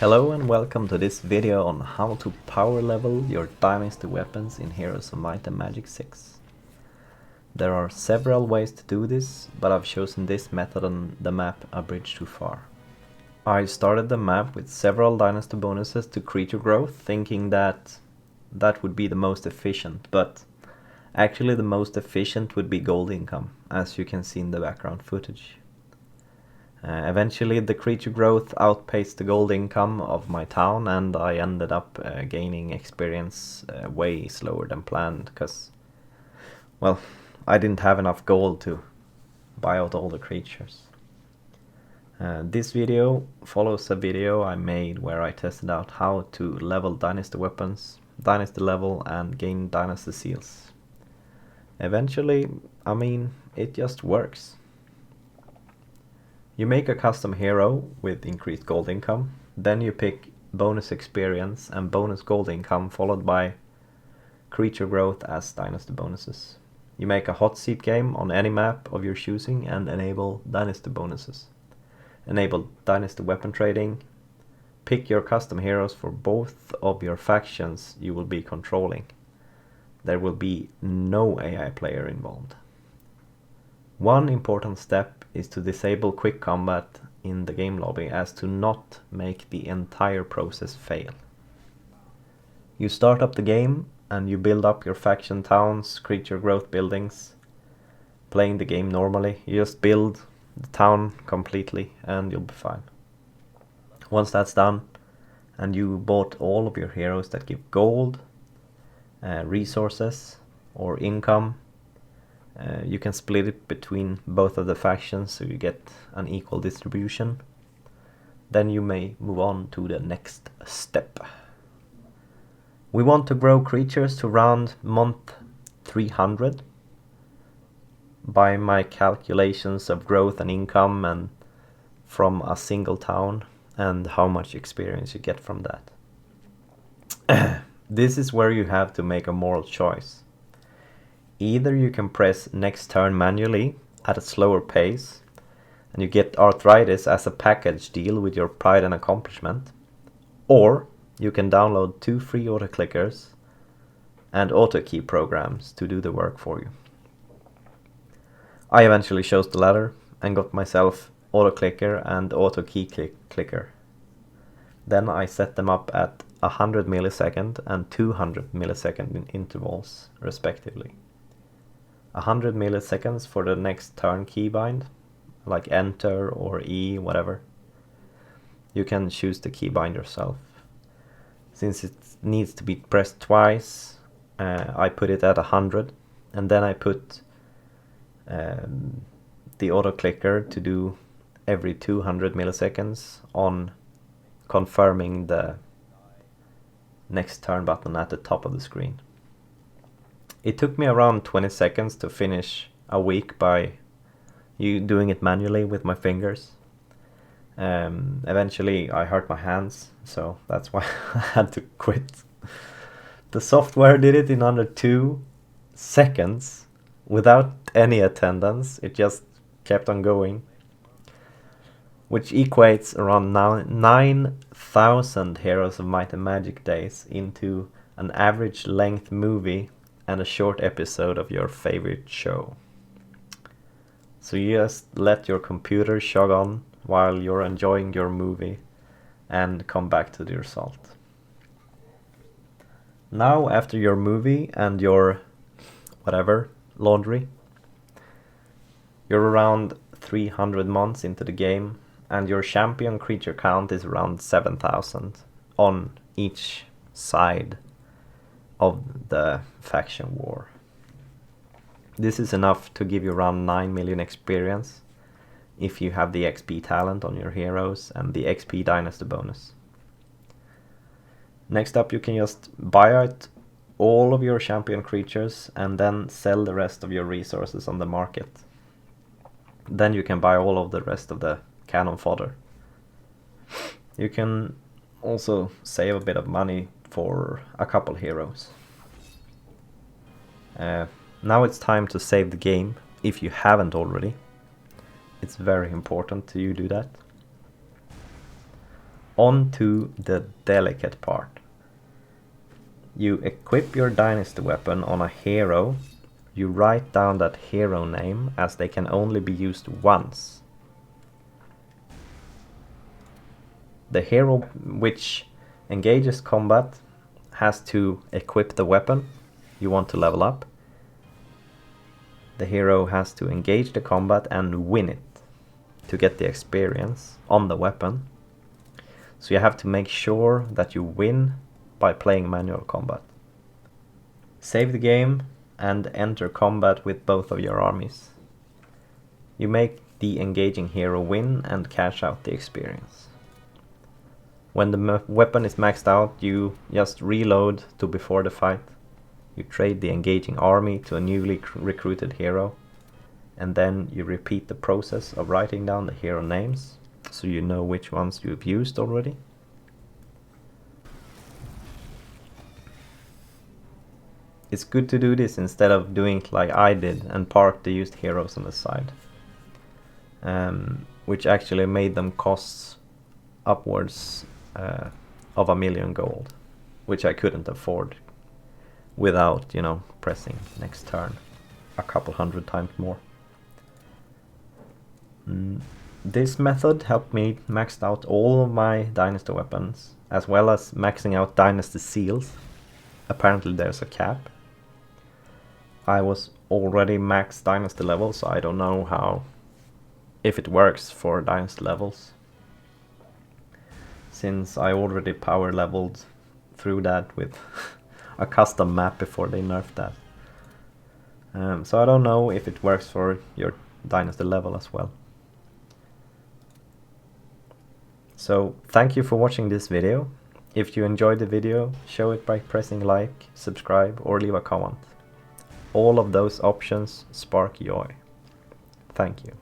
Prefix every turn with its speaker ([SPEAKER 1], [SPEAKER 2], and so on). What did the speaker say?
[SPEAKER 1] Hello and welcome to this video on how to power level your Dynasty weapons in Heroes of Might and Magic 6. There are several ways to do this, but I've chosen this method on the map A Bridge Too Far. I started the map with several Dynasty bonuses to creature growth, thinking that would be the most efficient, but actually the most efficient would be gold income, as you can see in the background footage. Eventually the creature growth outpaced the gold income of my town, and I ended up gaining experience way slower than planned because, well, I didn't have enough gold to buy out all the creatures. This video follows a video I made where I tested out how to level Dynasty weapons, Dynasty level, and gain Dynasty seals. Eventually, it just works. You make a custom hero with increased gold income, then you pick bonus experience and bonus gold income followed by creature growth as Dynasty bonuses. You make a hot seat game on any map of your choosing and enable Dynasty bonuses. Enable Dynasty weapon trading. Pick your custom heroes for both of your factions you will be controlling. There will be no AI player involved. One important step is to disable quick combat in the game lobby as to not make the entire process fail. You start up the game and you build up your faction towns, creature growth buildings, playing the game normally. You just build the town completely and you'll be fine. Once that's done and you bought all of your heroes that give gold, resources or income, you can split it between both of the factions so you get an equal distribution. Then you may move on to the next step. We want to grow creatures to around month 300 by my calculations of growth and income and from a single town and how much experience you get from that. This is where you have to make a moral choice. Either you can press next turn manually at a slower pace and you get arthritis as a package deal with your pride and accomplishment, or you can download 2 free auto-clickers and auto-key programs to do the work for you. I eventually chose the latter and got myself auto-clicker and auto-key clicker. Then I set them up at 100 millisecond and 200 millisecond intervals respectively. 100 milliseconds for the next turn keybind, like enter or E, whatever. You can choose the keybind yourself. Since it needs to be pressed twice, I put it at 100, and then I put the auto clicker to do every 200 milliseconds on confirming the next turn button at the top of the screen. It took me around 20 seconds to finish a week by doing it manually with my fingers. Eventually I hurt my hands, so that's why I had to quit. The software did it in under 2 seconds without any attendance. It just kept on going, which equates around 9,000 Heroes of Might and Magic days into an average length movie and a short episode of your favorite show. So you just let your computer chug on while you're enjoying your movie and come back to the result. Now, after your movie and your whatever laundry, you're around 300 months into the game and your champion creature count is around 7,000 on each side of the faction war. This is enough to give you around 9 million experience if you have the XP talent on your heroes and the XP Dynasty bonus. Next up, you can just buy out all of your champion creatures and then sell the rest of your resources on the market. Then you can buy all of the rest of the cannon fodder. You can also save a bit of money for a couple heroes. Now it's time to save the game if you haven't already. It's very important that you do that. on to the delicate part. You equip your Dynasty weapon on a hero. You write down that hero name, as they can only be used once. The hero which engages combat has to equip the weapon you want to level up. The hero has to engage the combat and win it to get the experience on the weapon. So you have to make sure that you win by playing manual combat. Save the game and enter combat with both of your armies. You make the engaging hero win and cash out the experience. When the weapon is maxed out, you just reload to before the fight. You trade the engaging army to a newly recruited hero, and then you repeat the process of writing down the hero names so you know which ones you've used already. It's good to do this instead of doing it like I did and park the used heroes on the side, which actually made them cost upwards of 1 million gold, which I couldn't afford without, you know, pressing next turn a couple hundred times more. This method helped me max out all of my Dynasty weapons, as well as maxing out Dynasty seals. Apparently there's a cap. I was already max Dynasty level, so I don't know if it works for Dynasty levels, since I already power leveled through that with a custom map before they nerfed that. So I don't know if it works for your Dynasty level as well. So thank you for watching this video. If you enjoyed the video, show it by pressing like, subscribe or leave a comment. All of those options spark joy. Thank you.